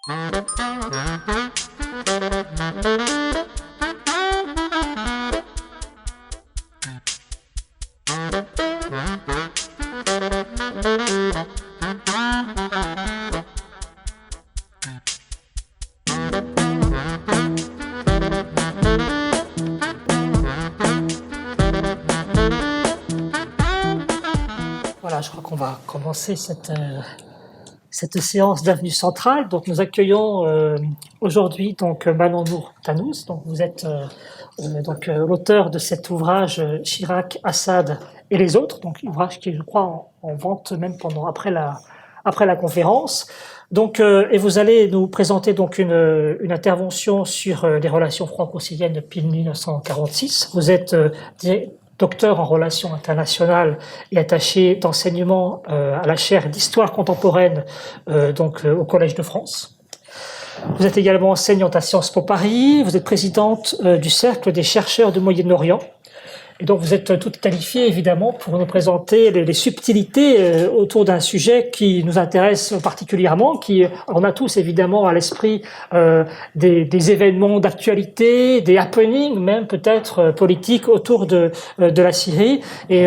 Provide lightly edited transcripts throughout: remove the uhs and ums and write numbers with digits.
Voilà, je crois qu'on va commencer cette séance d'Avenue Centrale. Donc, nous accueillons aujourd'hui donc Manon Nour Tannous. Donc, vous êtes l'auteur de cet ouvrage Chirac, Assad et les autres. Donc, ouvrage qui, je crois, en vente même après la conférence. Donc, et vous allez nous présenter donc une intervention sur les relations franco-syriennes depuis 1946. Vous êtes docteur en relations internationales et attaché d'enseignement à la chaire d'histoire contemporaine au Collège de France. Vous êtes également enseignante à Sciences Po Paris, vous êtes présidente du Cercle des chercheurs du Moyen-Orient. Et donc vous êtes toute qualifiée évidemment pour nous présenter les subtilités autour d'un sujet qui nous intéresse particulièrement, on a tous évidemment à l'esprit des événements d'actualité, des happenings même peut-être politiques autour de la Syrie, et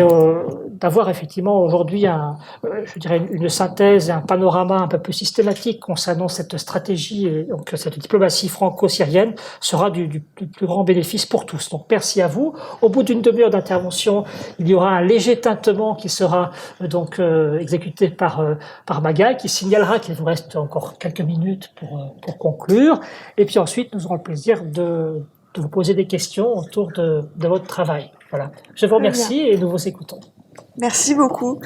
d'avoir effectivement aujourd'hui une synthèse et un panorama un peu plus systématique concernant cette stratégie, donc cette diplomatie franco-syrienne sera du plus grand bénéfice pour tous. Donc merci à vous. Au bout d'une demi-heure d'intervention, il y aura un léger tintement qui sera exécuté par Magaï, qui signalera qu'il vous reste encore quelques minutes pour conclure. Et puis ensuite, nous aurons le plaisir de vous poser des questions autour de votre travail. Voilà. Je vous remercie et nous vous écoutons. Merci beaucoup.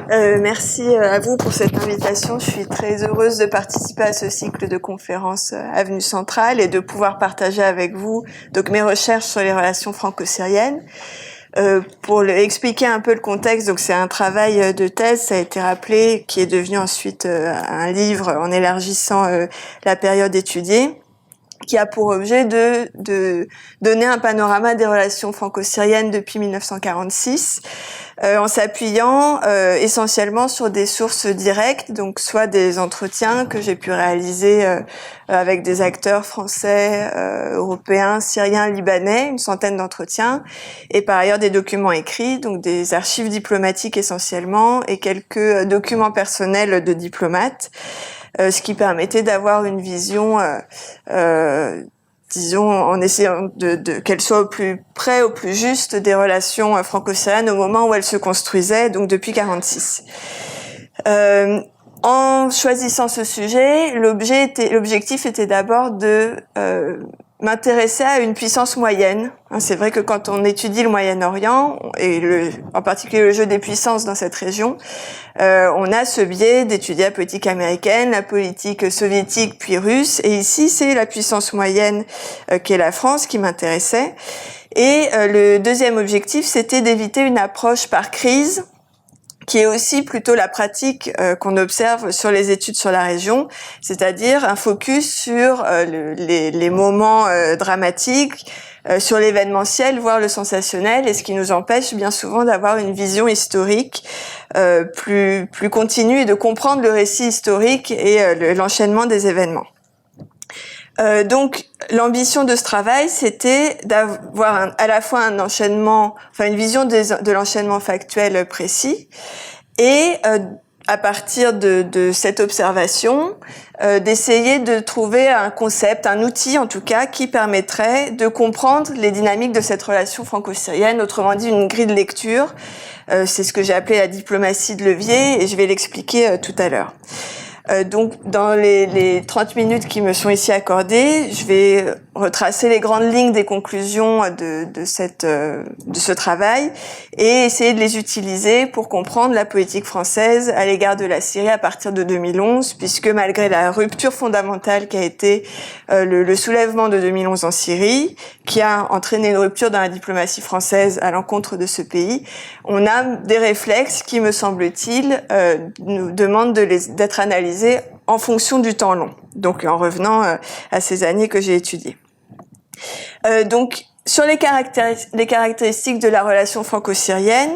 Merci à vous pour cette invitation. Je suis très heureuse de participer à ce cycle de conférences Avenue Centrale et de pouvoir partager avec vous donc mes recherches sur les relations franco-syriennes. Pour expliquer un peu le contexte, donc c'est un travail de thèse, ça a été rappelé, qui est devenu ensuite un livre en élargissant la période étudiée, qui a pour objet de donner un panorama des relations franco-syriennes depuis 1946, en s'appuyant essentiellement sur des sources directes, donc soit des entretiens que j'ai pu réaliser avec des acteurs français, européens, syriens, libanais, une centaine d'entretiens, et par ailleurs des documents écrits, donc des archives diplomatiques essentiellement, et quelques documents personnels de diplomates. Ce qui permettait d'avoir une vision, disons, en essayant qu'elle soit au plus près, au plus juste des relations franco-syriennes au moment où elles se construisaient, donc depuis 1946. En choisissant ce sujet, l'objectif était d'abord de m'intéresser à une puissance moyenne. C'est vrai que quand on étudie le Moyen-Orient, et en particulier le jeu des puissances dans cette région, on a ce biais d'étudier la politique américaine, la politique soviétique puis russe, et ici c'est la puissance moyenne qui est la France qui m'intéressait. Et le deuxième objectif, c'était d'éviter une approche par crise, qui est aussi plutôt la pratique qu'on observe sur les études sur la région, c'est-à-dire un focus sur les moments dramatiques, sur l'événementiel, voire le sensationnel, et ce qui nous empêche bien souvent d'avoir une vision historique plus continue et de comprendre le récit historique et l'enchaînement des événements. Donc, l'ambition de ce travail, c'était d'avoir à la fois un enchaînement, enfin une vision de l'enchaînement factuel précis, et à partir de cette observation, d'essayer de trouver un concept, un outil en tout cas, qui permettrait de comprendre les dynamiques de cette relation franco-syrienne, autrement dit une grille de lecture. C'est ce que j'ai appelé la diplomatie de levier, et je vais l'expliquer tout à l'heure. Donc, dans les 30 minutes qui me sont ici accordées, je vais retracer les grandes lignes des conclusions de ce travail et essayer de les utiliser pour comprendre la politique française à l'égard de la Syrie à partir de 2011, puisque malgré la rupture fondamentale qui a été le soulèvement de 2011 en Syrie, qui a entraîné une rupture dans la diplomatie française à l'encontre de ce pays, on a des réflexes qui, me semble-t-il, nous demandent d'être analysés en fonction du temps long, donc en revenant à ces années que j'ai étudiées. Donc, Sur les caractéristiques de la relation franco-syrienne,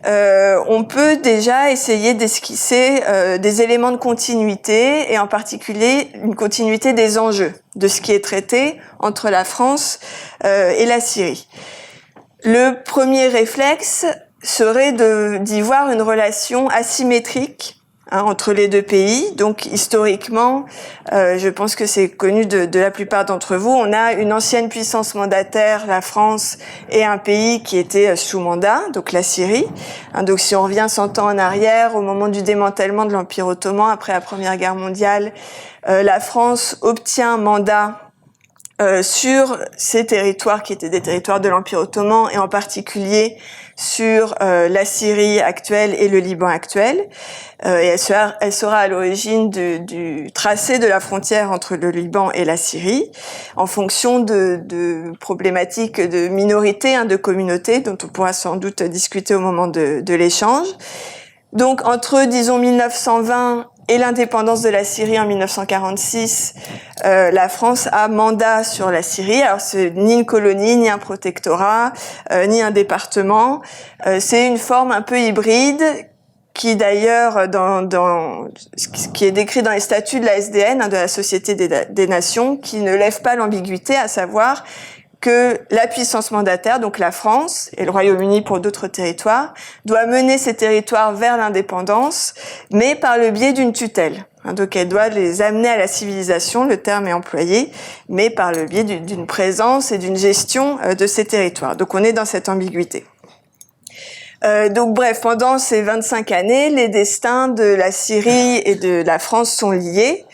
on peut déjà essayer d'esquisser des éléments de continuité et en particulier une continuité des enjeux de ce qui est traité entre la France et la Syrie. Le premier réflexe serait d'y voir une relation asymétrique entre les deux pays. Donc historiquement, je pense que c'est connu de la plupart d'entre vous, on a une ancienne puissance mandataire, la France, et un pays qui était sous mandat, donc la Syrie. Donc si on revient 100 ans en arrière, au moment du démantèlement de l'Empire ottoman, après la Première Guerre mondiale, la France obtient mandat sur ces territoires qui étaient des territoires de l'Empire ottoman et en particulier sur la Syrie actuelle et le Liban actuel. Et elle sera à l'origine du tracé de la frontière entre le Liban et la Syrie en fonction de problématiques de minorités, de communautés dont on pourra sans doute discuter au moment de l'échange. Donc entre, disons, 1920 et l'indépendance de la Syrie en 1946, la France a mandat sur la Syrie. Alors c'est ni une colonie, ni un protectorat, ni un département. C'est une forme un peu hybride qui d'ailleurs, dans ce qui est décrit dans les statuts de la SDN, de la Société des Nations, qui ne lève pas l'ambiguïté, à savoir que la puissance mandataire, donc la France et le Royaume-Uni pour d'autres territoires, doit mener ces territoires vers l'indépendance, mais par le biais d'une tutelle. Donc elle doit les amener à la civilisation, le terme est employé, mais par le biais d'une présence et d'une gestion de ces territoires. Donc on est dans cette ambiguïté. Donc bref, pendant ces 25 années, les destins de la Syrie et de la France sont liés.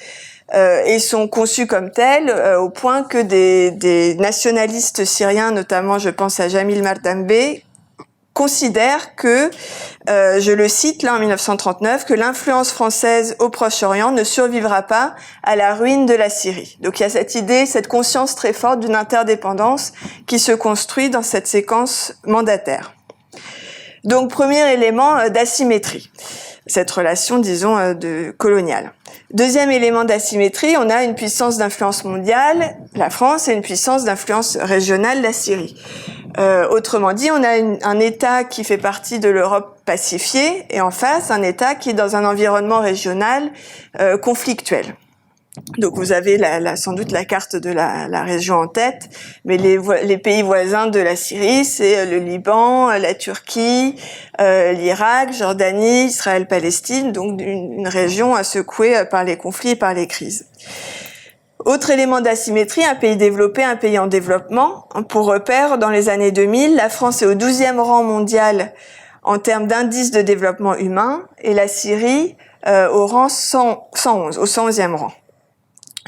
Et sont conçus comme tels au point que des nationalistes syriens, notamment je pense à Jamil Mardambe, considèrent que, je le cite là en 1939, que l'influence française au Proche-Orient ne survivra pas à la ruine de la Syrie. Donc il y a cette idée, cette conscience très forte d'une interdépendance qui se construit dans cette séquence mandataire. Donc premier élément d'asymétrie, cette relation disons coloniale. Deuxième élément d'asymétrie, on a une puissance d'influence mondiale, la France, et une puissance d'influence régionale, la Syrie. Autrement dit, on a un État qui fait partie de l'Europe pacifiée et en face, un État qui est dans un environnement régional conflictuel. Donc vous avez sans doute la carte de la région en tête, mais les pays voisins de la Syrie, c'est le Liban, la Turquie, l'Irak, Jordanie, Israël, Palestine, donc une région secouée par les conflits et par les crises. Autre élément d'asymétrie, un pays développé, un pays en développement. Pour repère, dans les années 2000, la France est au 12e rang mondial en termes d'indice de développement humain et la Syrie au rang 111, au 111e rang.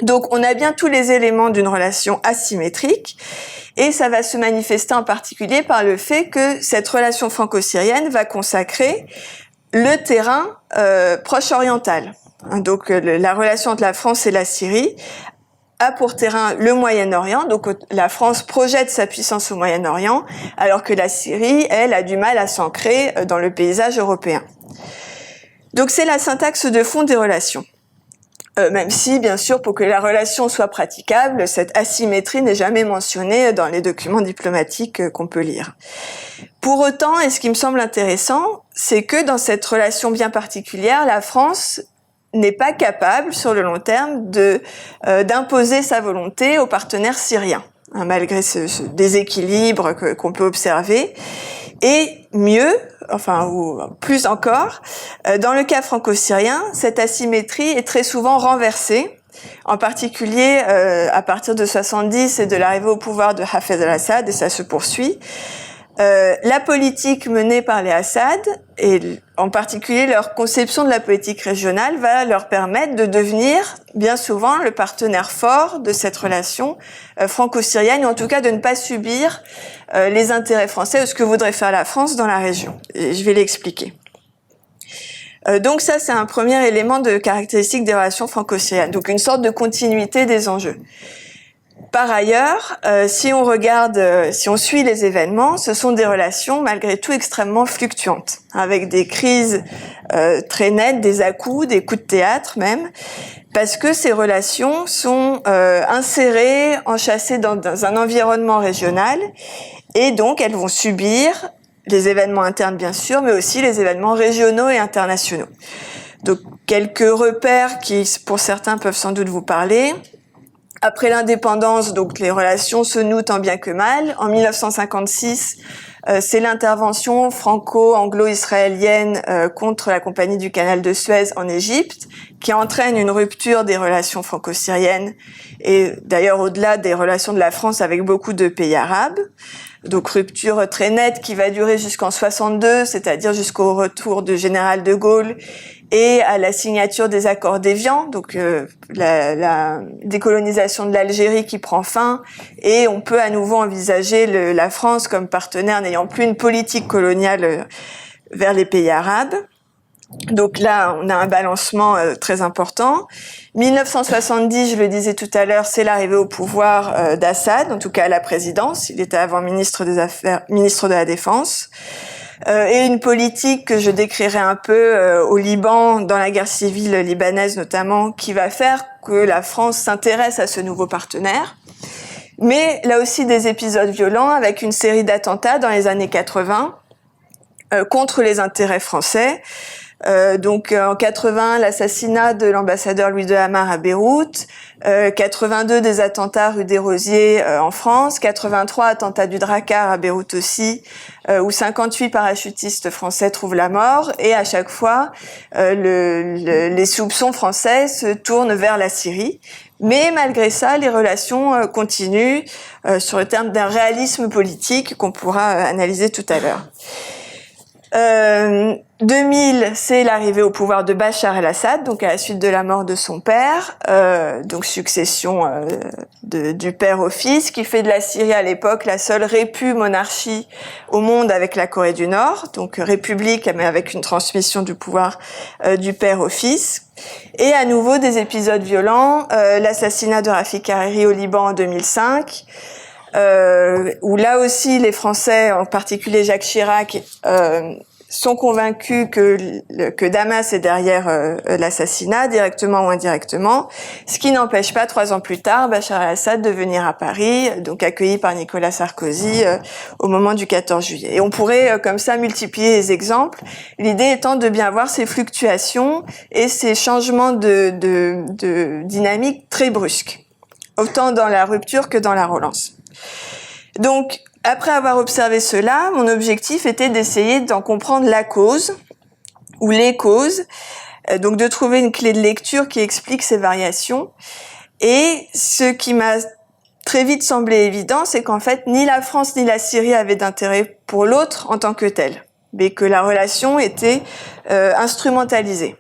Donc on a bien tous les éléments d'une relation asymétrique et ça va se manifester en particulier par le fait que cette relation franco-syrienne va consacrer le terrain proche-oriental. Donc la relation entre la France et la Syrie a pour terrain le Moyen-Orient, donc la France projette sa puissance au Moyen-Orient alors que la Syrie, elle, a du mal à s'ancrer dans le paysage européen. Donc c'est la syntaxe de fond des relations. Même si, bien sûr, pour que la relation soit praticable, cette asymétrie n'est jamais mentionnée dans les documents diplomatiques qu'on peut lire. Pour autant, et ce qui me semble intéressant, c'est que dans cette relation bien particulière, la France n'est pas capable, sur le long terme, d'imposer sa volonté aux partenaires syriens, malgré ce déséquilibre qu'on peut observer. Et mieux, ou plus encore, dans le cas franco-syrien, cette asymétrie est très souvent renversée, en particulier à partir de 70 et de l'arrivée au pouvoir de Hafez al-Assad, et ça se poursuit. La politique menée par les Assad, et en particulier leur conception de la politique régionale, va leur permettre de devenir bien souvent le partenaire fort de cette relation franco-syrienne, ou en tout cas de ne pas subir les intérêts français ou ce que voudrait faire la France dans la région. Et je vais l'expliquer. Donc ça, c'est un premier élément de caractéristique des relations franco-syriennes, donc une sorte de continuité des enjeux. Par ailleurs, si on suit les événements, ce sont des relations malgré tout extrêmement fluctuantes, avec des crises très nettes, des à-coups, des coups de théâtre même, parce que ces relations sont insérées, enchâssées dans un environnement régional, et donc elles vont subir les événements internes bien sûr, mais aussi les événements régionaux et internationaux. Donc quelques repères qui, pour certains, peuvent sans doute vous parler. Après l'indépendance, donc les relations se nouent tant bien que mal. En 1956, c'est l'intervention franco-anglo-israélienne contre la Compagnie du Canal de Suez en Égypte qui entraîne une rupture des relations franco-syriennes et d'ailleurs au-delà des relations de la France avec beaucoup de pays arabes. Donc rupture très nette qui va durer jusqu'en 62, c'est-à-dire jusqu'au retour du général de Gaulle et à la signature des accords d'Évian, donc la décolonisation de l'Algérie qui prend fin, et on peut à nouveau envisager la France comme partenaire n'ayant plus une politique coloniale vers les pays arabes. Donc là, on a un balancement très important. 1970, je le disais tout à l'heure, c'est l'arrivée au pouvoir d'Assad, en tout cas à la présidence. Il était avant ministre de la Défense. Et une politique que je décrirai un peu au Liban, dans la guerre civile libanaise notamment, qui va faire que la France s'intéresse à ce nouveau partenaire. Mais là aussi des épisodes violents avec une série d'attentats dans les années 80 contre les intérêts français. Donc en 80, l'assassinat de l'ambassadeur Louis de Hamar à Beyrouth, 82 des attentats rue des Rosiers en France, 83 attentats du Drakkar à Beyrouth aussi, où 58 parachutistes français trouvent la mort, et à chaque fois les soupçons français se tournent vers la Syrie. Mais malgré ça, les relations continuent sur le terme d'un réalisme politique qu'on pourra analyser tout à l'heure. 2000, c'est l'arrivée au pouvoir de Bachar el-Assad, donc à la suite de la mort de son père, donc succession du père au fils, qui fait de la Syrie à l'époque la seule monarchie au monde avec la Corée du Nord, donc république mais avec une transmission du pouvoir du père au fils. Et à nouveau des épisodes violents, l'assassinat de Rafik Hariri au Liban en 2005, où là aussi les Français, en particulier Jacques Chirac, sont convaincus que Damas est derrière l'assassinat, directement ou indirectement, ce qui n'empêche pas 3 ans plus tard Bachar el-Assad de venir à Paris, donc accueilli par Nicolas Sarkozy au moment du 14 juillet. Et on pourrait comme ça multiplier les exemples, l'idée étant de bien voir ces fluctuations et ces changements de dynamique très brusques, autant dans la rupture que dans la relance. Donc, après avoir observé cela, mon objectif était d'essayer d'en comprendre la cause, ou les causes, donc de trouver une clé de lecture qui explique ces variations. Et ce qui m'a très vite semblé évident, c'est qu'en fait, ni la France ni la Syrie avaient d'intérêt pour l'autre en tant que telle, mais que la relation était instrumentalisée.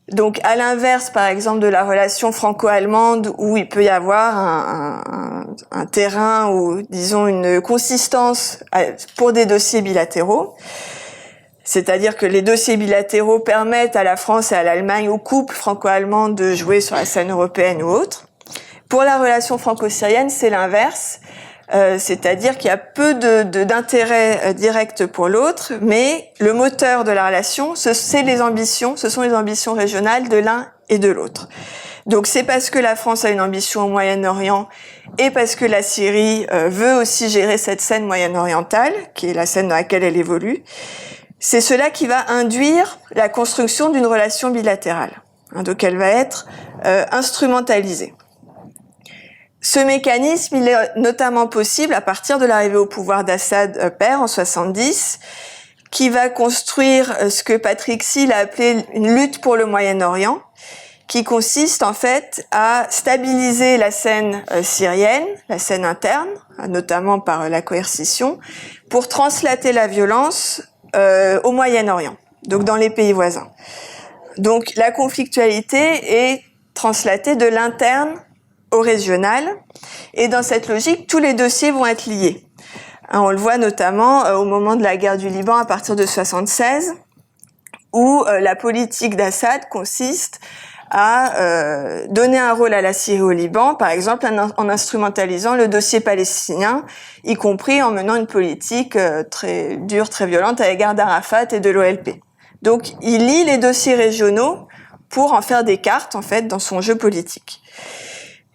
Donc, à l'inverse, par exemple, de la relation franco-allemande, où il peut y avoir un terrain ou, disons, une consistance pour des dossiers bilatéraux, c'est-à-dire que les dossiers bilatéraux permettent à la France et à l'Allemagne, au couple franco-allemand, de jouer sur la scène européenne ou autre. Pour la relation franco-syrienne, c'est l'inverse. C'est-à-dire qu'il y a peu d'intérêt direct pour l'autre, mais le moteur de la relation, ce sont les ambitions régionales de l'un et de l'autre. Donc c'est parce que la France a une ambition au Moyen-Orient et parce que la Syrie veut aussi gérer cette scène moyen-orientale, qui est la scène dans laquelle elle évolue, c'est cela qui va induire la construction d'une relation bilatérale. Donc elle va être instrumentalisée. Ce mécanisme, il est notamment possible à partir de l'arrivée au pouvoir d'Assad père en 70, qui va construire ce que Patrick Seal a appelé une lutte pour le Moyen-Orient, qui consiste en fait à stabiliser la scène syrienne, la scène interne, notamment par la coercition, pour translater la violence au Moyen-Orient, donc dans les pays voisins. Donc la conflictualité est translatée de l'interne au régional, et dans cette logique, tous les dossiers vont être liés. On le voit notamment au moment de la guerre du Liban à partir de 1976, où la politique d'Assad consiste à donner un rôle à la Syrie au Liban, par exemple en instrumentalisant le dossier palestinien, y compris en menant une politique très dure, très violente à l'égard d'Arafat et de l'OLP. Donc il lie les dossiers régionaux pour en faire des cartes en fait dans son jeu politique.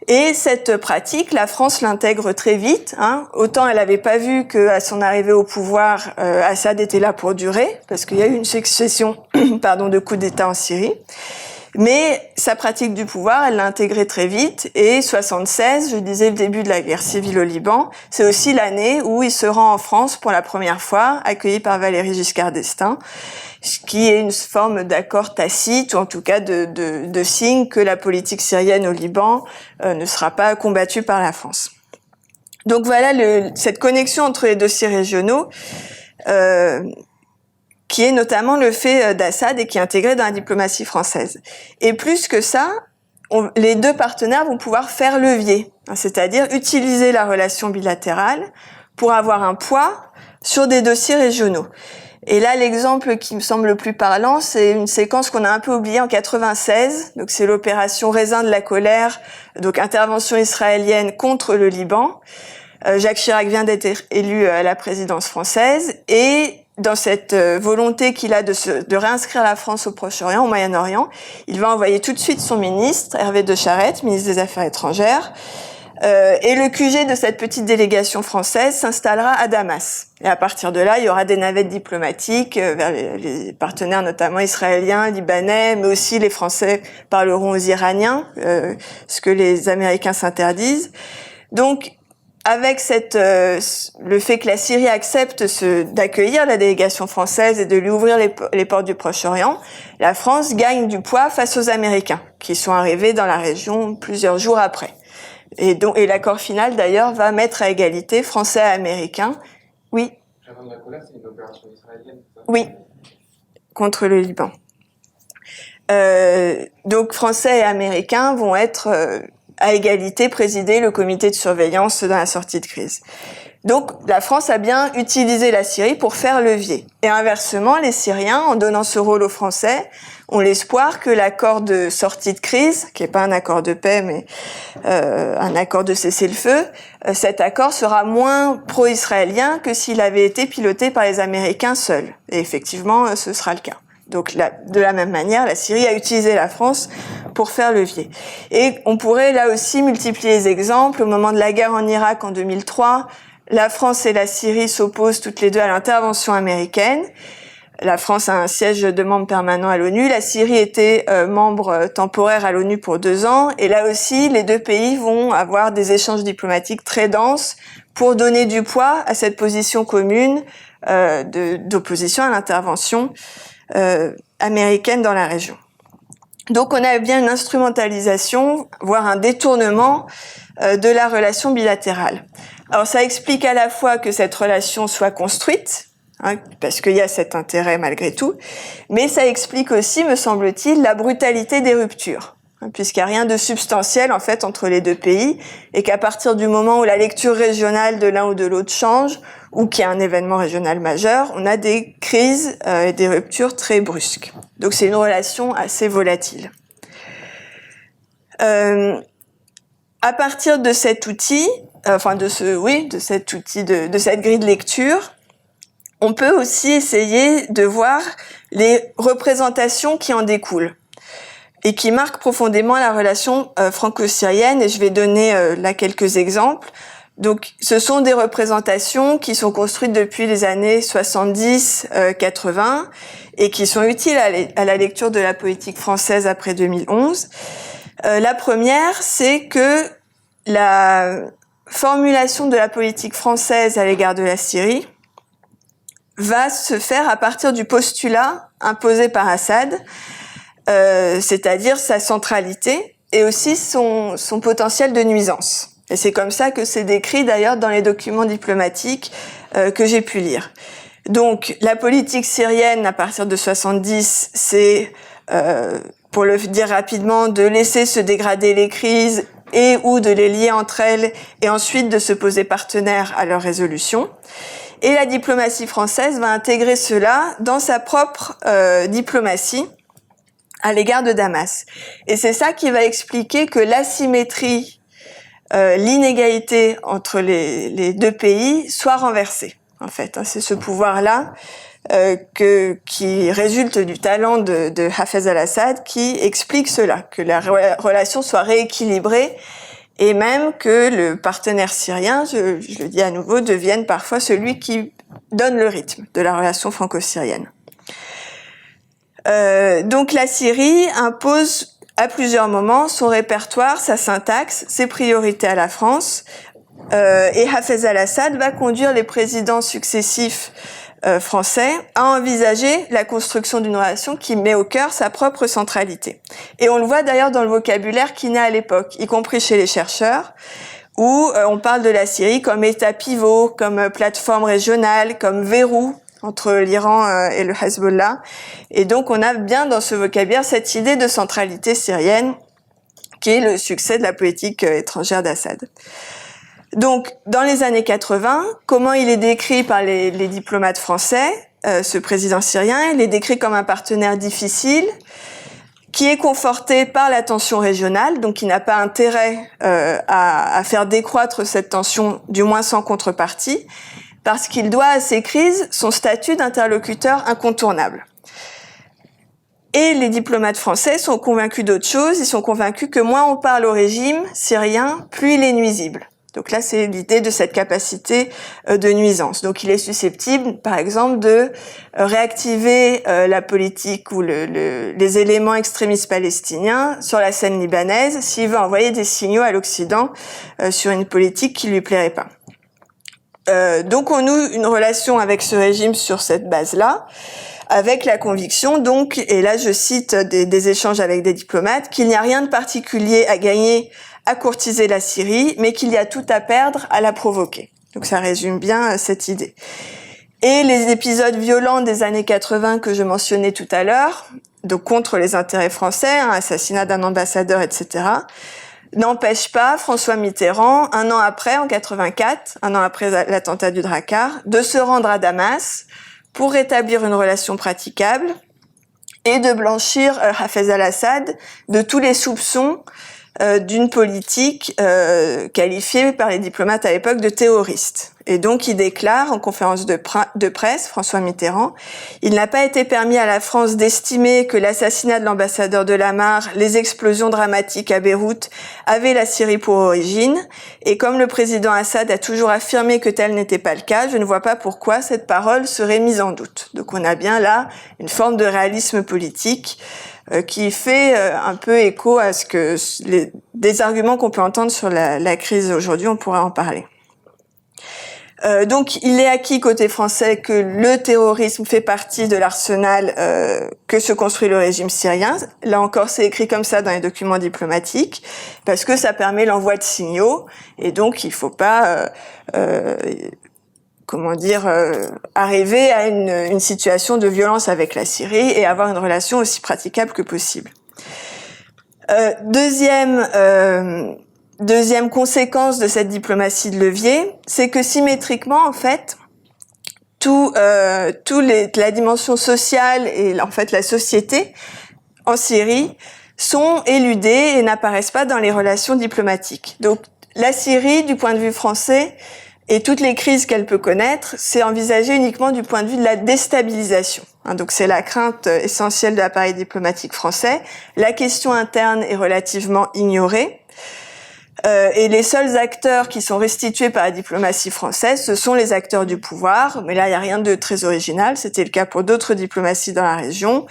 Et cette pratique, la France l'intègre très vite. Autant elle n'avait pas vu qu'à son arrivée au pouvoir, Assad était là pour durer, parce qu'il y a eu une succession de coups d'État en Syrie. Mais sa pratique du pouvoir, elle l'a intégrée très vite. Et 76, je disais le début de la guerre civile au Liban, c'est aussi l'année où il se rend en France pour la première fois, accueilli par Valéry Giscard d'Estaing, ce qui est une forme d'accord tacite, ou en tout cas de signe que la politique syrienne au Liban ne sera pas combattue par la France. Donc voilà cette connexion entre les dossiers régionaux, qui est notamment le fait d'Assad et qui est intégré dans la diplomatie française. Et plus que ça, les deux partenaires vont pouvoir faire levier, c'est-à-dire utiliser la relation bilatérale pour avoir un poids sur des dossiers régionaux. Et là, l'exemple qui me semble le plus parlant, c'est une séquence qu'on a un peu oubliée en 96. Donc, c'est l'opération Raisin de la colère, donc intervention israélienne contre le Liban. Jacques Chirac vient d'être élu à la présidence française et dans cette volonté qu'il a de réinscrire la France au Proche-Orient, au Moyen-Orient, il va envoyer tout de suite son ministre, Hervé de Charette, ministre des Affaires étrangères, et le QG de cette petite délégation française s'installera à Damas. Et à partir de là, il y aura des navettes diplomatiques vers les partenaires notamment israéliens, libanais, mais aussi les Français parleront aux Iraniens, ce que les Américains s'interdisent. Donc, avec le fait que la Syrie accepte d'accueillir la délégation française et de lui ouvrir les portes du Proche-Orient, la France gagne du poids face aux Américains, qui sont arrivés dans la région plusieurs jours après. Et l'accord final, d'ailleurs, va mettre à égalité Français et Américains. Oui. Raisin de la colère, c'est une opération israélienne, c'est ça ? Oui, contre le Liban. Donc, Français et Américains vont être à égalité présider le comité de surveillance dans la sortie de crise. Donc, la France a bien utilisé la Syrie pour faire levier. Et inversement, les Syriens, en donnant ce rôle aux Français, ont l'espoir que l'accord de sortie de crise, qui n'est pas un accord de paix, mais un accord de cessez-le-feu, cet accord sera moins pro-israélien que s'il avait été piloté par les Américains seuls. Et effectivement, ce sera le cas. Donc, de la même manière, la Syrie a utilisé la France pour faire levier. Et on pourrait là aussi multiplier les exemples. Au moment de la guerre en Irak en 2003, la France et la Syrie s'opposent toutes les deux à l'intervention américaine. La France a un siège de membre permanent à l'ONU. La Syrie était membre temporaire à l'ONU pour 2 ans. Et là aussi, les deux pays vont avoir des échanges diplomatiques très denses pour donner du poids à cette position commune d'opposition à l'intervention américaine dans la région. Donc on a bien une instrumentalisation, voire un détournement de la relation bilatérale. Alors ça explique à la fois que cette relation soit construite, parce qu'il y a cet intérêt malgré tout, mais ça explique aussi, me semble-t-il, la brutalité des ruptures, puisqu'il n'y a rien de substantiel en fait entre les deux pays, et qu'à partir du moment où la lecture régionale de l'un ou de l'autre change, ou qu'il y a un événement régional majeur, on a des crises et des ruptures très brusques. Donc c'est une relation assez volatile. À partir de cet outil, de cette grille de lecture, on peut aussi essayer de voir les représentations qui en découlent et qui marquent profondément la relation franco-syrienne, et je vais donner là quelques exemples. Donc, ce sont des représentations qui sont construites depuis les années 70-80 et qui sont utiles à la lecture de la politique française après 2011. La première, c'est que la formulation de la politique française à l'égard de la Syrie va se faire à partir du postulat imposé par Assad, c'est-à-dire sa centralité et aussi son potentiel de nuisance. Et c'est comme ça que c'est décrit d'ailleurs dans les documents diplomatiques que j'ai pu lire. Donc la politique syrienne à partir de 70, c'est, pour le dire rapidement, de laisser se dégrader les crises et ou de les lier entre elles et ensuite de se poser partenaire à leur résolution. Et la diplomatie française va intégrer cela dans sa propre diplomatie à l'égard de Damas. Et c'est ça qui va expliquer que l'asymétrie, l'inégalité entre les deux pays soit renversée, en fait. C'est ce pouvoir-là qui résulte du talent de Hafez al-Assad qui explique cela, que la relation soit rééquilibrée et même que le partenaire syrien, je le dis à nouveau, devienne parfois celui qui donne le rythme de la relation franco-syrienne. Donc la Syrie impose à plusieurs moments son répertoire, sa syntaxe, ses priorités à la France, et Hafez al-Assad va conduire les présidents successifs français à envisager la construction d'une relation qui met au cœur sa propre centralité. Et on le voit d'ailleurs dans le vocabulaire qui naît à l'époque, y compris chez les chercheurs, où on parle de la Syrie comme État pivot, comme plateforme régionale, comme verrou entre l'Iran et le Hezbollah. Et donc on a bien dans ce vocabulaire cette idée de centralité syrienne qui est le succès de la politique étrangère d'Assad. Donc, dans les années 80, comment il est décrit par les diplomates français, ce président syrien? Il est décrit comme un partenaire difficile, qui est conforté par la tension régionale, donc qui n'a pas intérêt à faire décroître cette tension, du moins sans contrepartie, parce qu'il doit à ces crises son statut d'interlocuteur incontournable. Et les diplomates français sont convaincus d'autre chose, ils sont convaincus que moins on parle au régime syrien, plus il est nuisible. Donc là, c'est l'idée de cette capacité de nuisance. Donc il est susceptible, par exemple, de réactiver la politique ou les éléments extrémistes palestiniens sur la scène libanaise s'il veut envoyer des signaux à l'Occident sur une politique qui lui plairait pas. Donc on noue une relation avec ce régime sur cette base-là, avec la conviction, donc, et là je cite des échanges avec des diplomates, qu'il n'y a rien de particulier à gagner à courtiser la Syrie, mais qu'il y a tout à perdre à la provoquer. Donc ça résume bien cette idée. Et les épisodes violents des années 80 que je mentionnais tout à l'heure, donc contre les intérêts français, assassinat d'un ambassadeur, etc., n'empêchent pas François Mitterrand, un an après, en 84, un an après l'attentat du Drakkar, de se rendre à Damas pour rétablir une relation praticable et de blanchir Hafez al-Assad de tous les soupçons d'une politique qualifiée par les diplomates à l'époque de terroriste. Et donc, il déclare en conférence de presse, François Mitterrand, « Il n'a pas été permis à la France d'estimer que l'assassinat de l'ambassadeur de Lamar, les explosions dramatiques à Beyrouth avaient la Syrie pour origine. Et comme le président Assad a toujours affirmé que tel n'était pas le cas, je ne vois pas pourquoi cette parole serait mise en doute. » Donc, on a bien là une forme de réalisme politique qui fait un peu écho à ce que des arguments qu'on peut entendre sur la crise aujourd'hui, on pourra en parler. Donc, il est acquis côté français que le terrorisme fait partie de l'arsenal que se construit le régime syrien. Là encore, c'est écrit comme ça dans les documents diplomatiques, parce que ça permet l'envoi de signaux, et donc il faut pas arriver à une situation de violence avec la Syrie et avoir une relation aussi praticable que possible. Deuxième conséquence de cette diplomatie de levier, c'est que symétriquement, en fait, la dimension sociale et en fait la société en Syrie sont éludées et n'apparaissent pas dans les relations diplomatiques. Donc, la Syrie, du point de vue français, et toutes les crises qu'elle peut connaître, c'est envisagé uniquement du point de vue de la déstabilisation. Donc c'est la crainte essentielle de l'appareil diplomatique français. La question interne est relativement ignorée. Et les seuls acteurs qui sont restitués par la diplomatie française, ce sont les acteurs du pouvoir. Mais là, il n'y a rien de très original. C'était le cas pour d'autres diplomaties dans la région.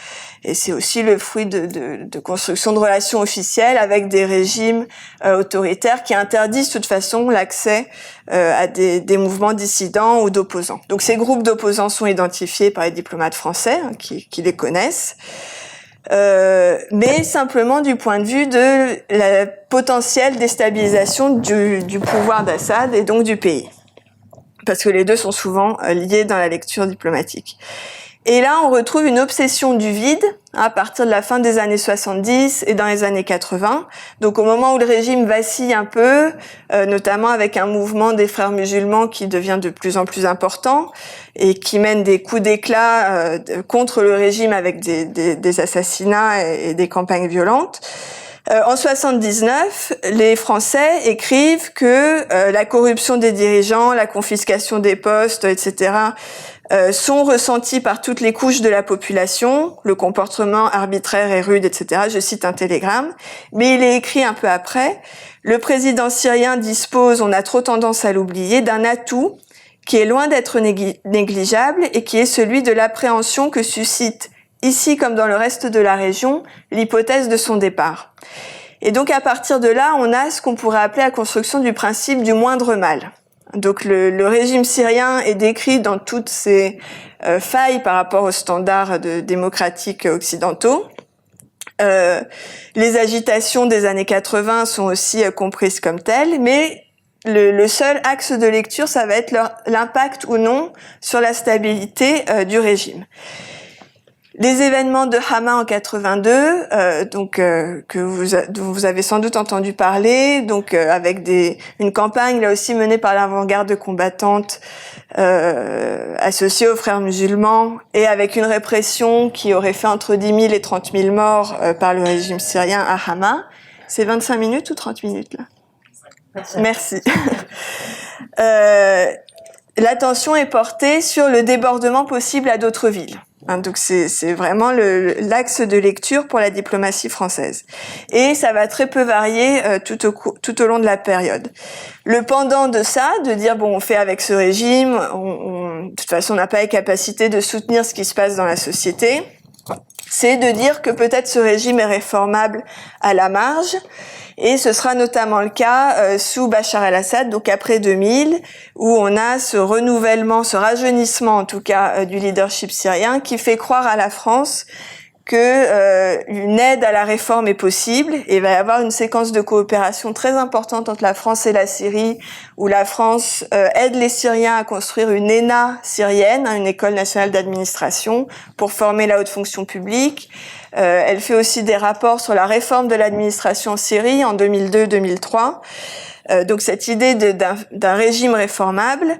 Et c'est aussi le fruit de construction de relations officielles avec des régimes autoritaires qui interdisent de toute façon l'accès à des mouvements dissidents ou d'opposants. Donc ces groupes d'opposants sont identifiés par les diplomates français qui les connaissent. Mais simplement du point de vue de la potentielle déstabilisation du pouvoir d'Assad et donc du pays. Parce que les deux sont souvent liés dans la lecture diplomatique. Et là, on retrouve une obsession du vide à partir de la fin des années 70 et dans les années 80. Donc au moment où le régime vacille un peu, notamment avec un mouvement des frères musulmans qui devient de plus en plus important et qui mène des coups d'éclat contre le régime avec des assassinats et des campagnes violentes. En 79, les Français écrivent que la corruption des dirigeants, la confiscation des postes, etc., sont ressentis par toutes les couches de la population, le comportement arbitraire et rude, etc. Je cite un télégramme, mais il est écrit un peu après. Le président syrien dispose, on a trop tendance à l'oublier, d'un atout qui est loin d'être négligeable et qui est celui de l'appréhension que suscite, ici comme dans le reste de la région, l'hypothèse de son départ. Et donc à partir de là, on a ce qu'on pourrait appeler la construction du principe du moindre mal. Donc le régime syrien est décrit dans toutes ses failles par rapport aux standards démocratiques occidentaux. Les agitations des années 80 sont aussi comprises comme telles, mais le seul axe de lecture, ça va être l'impact ou non sur la stabilité du régime. Les événements de Hama en 82, dont vous avez sans doute entendu parler, donc avec une campagne là aussi menée par l'avant-garde combattante associée aux frères musulmans et avec une répression qui aurait fait entre 10 000 et 30 000 morts par le régime syrien à Hama. C'est 25 minutes ou 30 minutes là? Merci. L'attention est portée sur le débordement possible à d'autres villes. Donc c'est vraiment l'axe de lecture pour la diplomatie française. Et ça va très peu varier tout au long de la période. Le pendant de ça, de dire bon, on fait avec ce régime, de toute façon on n'a pas les capacités de soutenir ce qui se passe dans la société, c'est de dire que peut-être ce régime est réformable à la marge. Et ce sera notamment le cas sous Bachar el-Assad, donc après 2000, où on a ce renouvellement, ce rajeunissement en tout cas du leadership syrien qui fait croire à la France que une aide à la réforme est possible et il va y avoir une séquence de coopération très importante entre la France et la Syrie où la France aide les Syriens à construire une ENA syrienne, une école nationale d'administration pour former la haute fonction publique. Elle fait aussi des rapports sur la réforme de l'administration en Syrie en 2002-2003. Donc cette idée d'un régime réformable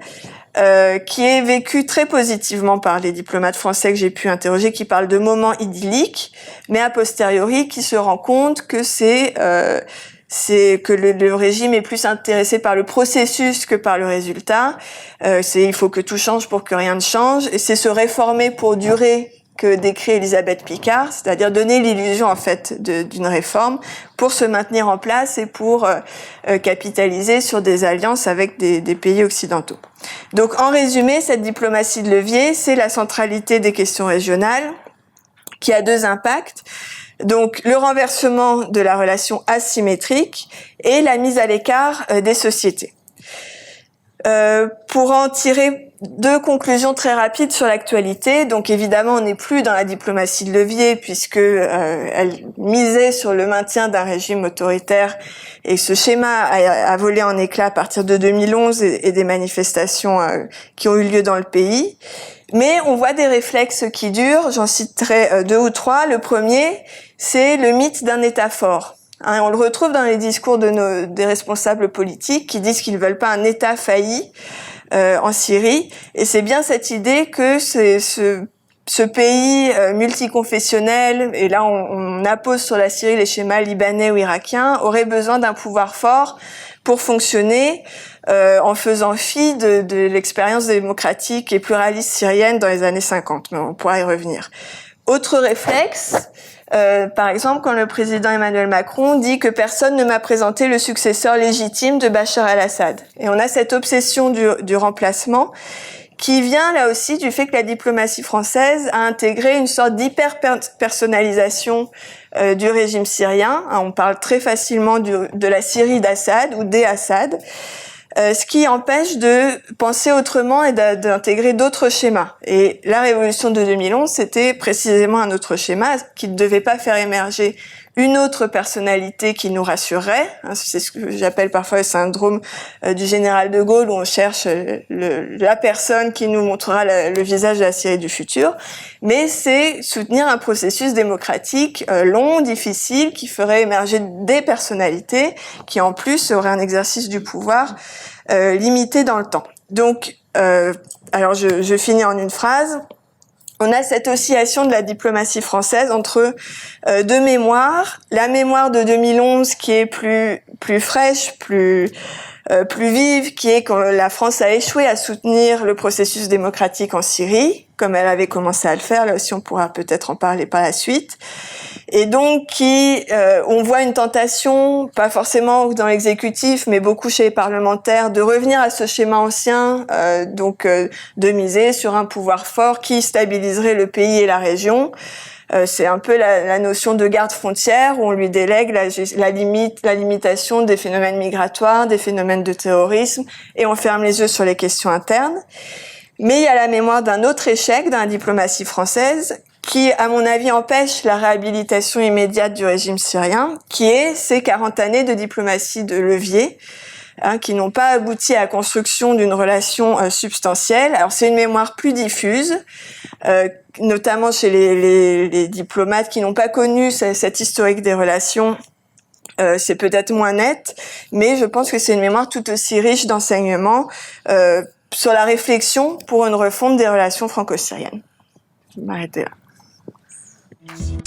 qui est vécu très positivement par les diplomates français que j'ai pu interroger, qui parlent de moments idylliques, mais a posteriori qui se rend compte que c'est que le régime est plus intéressé par le processus que par le résultat. Il faut que tout change pour que rien ne change, et c'est se réformer pour durer que décrit Elisabeth Picard, c'est-à-dire donner l'illusion en fait d'une réforme pour se maintenir en place et pour capitaliser sur des alliances avec des pays occidentaux. Donc en résumé, cette diplomatie de levier, c'est la centralité des questions régionales qui a deux impacts. Donc le renversement de la relation asymétrique et la mise à l'écart des sociétés. Pour en tirer deux conclusions très rapides sur l'actualité. Donc évidemment, on n'est plus dans la diplomatie de levier puisque elle misait sur le maintien d'un régime autoritaire et ce schéma a volé en éclats à partir de 2011 et des manifestations qui ont eu lieu dans le pays. Mais on voit des réflexes qui durent. J'en citerai deux ou trois. Le premier, c'est le mythe d'un État fort. On le retrouve dans les discours des responsables politiques qui disent qu'ils ne veulent pas un État failli en Syrie. Et c'est bien cette idée que ce pays multiconfessionnel, et là on appose sur la Syrie les schémas libanais ou irakiens, aurait besoin d'un pouvoir fort pour fonctionner en faisant fi de l'expérience démocratique et pluraliste syrienne dans les années 50. Mais on pourra y revenir. Autre réflexe, par exemple, quand le président Emmanuel Macron dit que personne ne m'a présenté le successeur légitime de Bachar el-Assad. Et on a cette obsession du remplacement qui vient là aussi du fait que la diplomatie française a intégré une sorte d'hyper-personnalisation du régime syrien. On parle très facilement de la Syrie d'Assad ou des Assad. Ce qui empêche de penser autrement et d'intégrer d'autres schémas. Et la révolution de 2011, c'était précisément un autre schéma qui ne devait pas faire émerger une autre personnalité qui nous rassurerait. C'est ce que j'appelle parfois le syndrome du général de Gaulle, où on cherche la personne qui nous montrera le visage de la Syrie du futur. Mais c'est soutenir un processus démocratique long, difficile, qui ferait émerger des personnalités qui, en plus, auraient un exercice du pouvoir limité dans le temps. Donc, alors je finis en une phrase. On a cette oscillation de la diplomatie française entre deux mémoires. La mémoire de 2011 qui est plus fraîche, plus vive, qui est que la France a échoué à soutenir le processus démocratique en Syrie, comme elle avait commencé à le faire. Là aussi, on pourra peut-être en parler par la suite. Et donc, on voit une tentation, pas forcément dans l'exécutif, mais beaucoup chez les parlementaires, de revenir à ce schéma ancien, de miser sur un pouvoir fort qui stabiliserait le pays et la région. C'est un peu la notion de garde-frontière, où on lui délègue la limitation des phénomènes migratoires, des phénomènes de terrorisme, et on ferme les yeux sur les questions internes. Mais il y a la mémoire d'un autre échec dans la diplomatie française, qui, à mon avis, empêche la réhabilitation immédiate du régime syrien, qui est ces 40 années de diplomatie de levier, qui n'ont pas abouti à la construction d'une relation substantielle. Alors c'est une mémoire plus diffuse, notamment chez les diplomates qui n'ont pas connu cette historique des relations. C'est peut-être moins net, mais je pense que c'est une mémoire tout aussi riche d'enseignements sur la réflexion pour une refonte des relations franco-syriennes. Je vais m'arrêter là. Merci.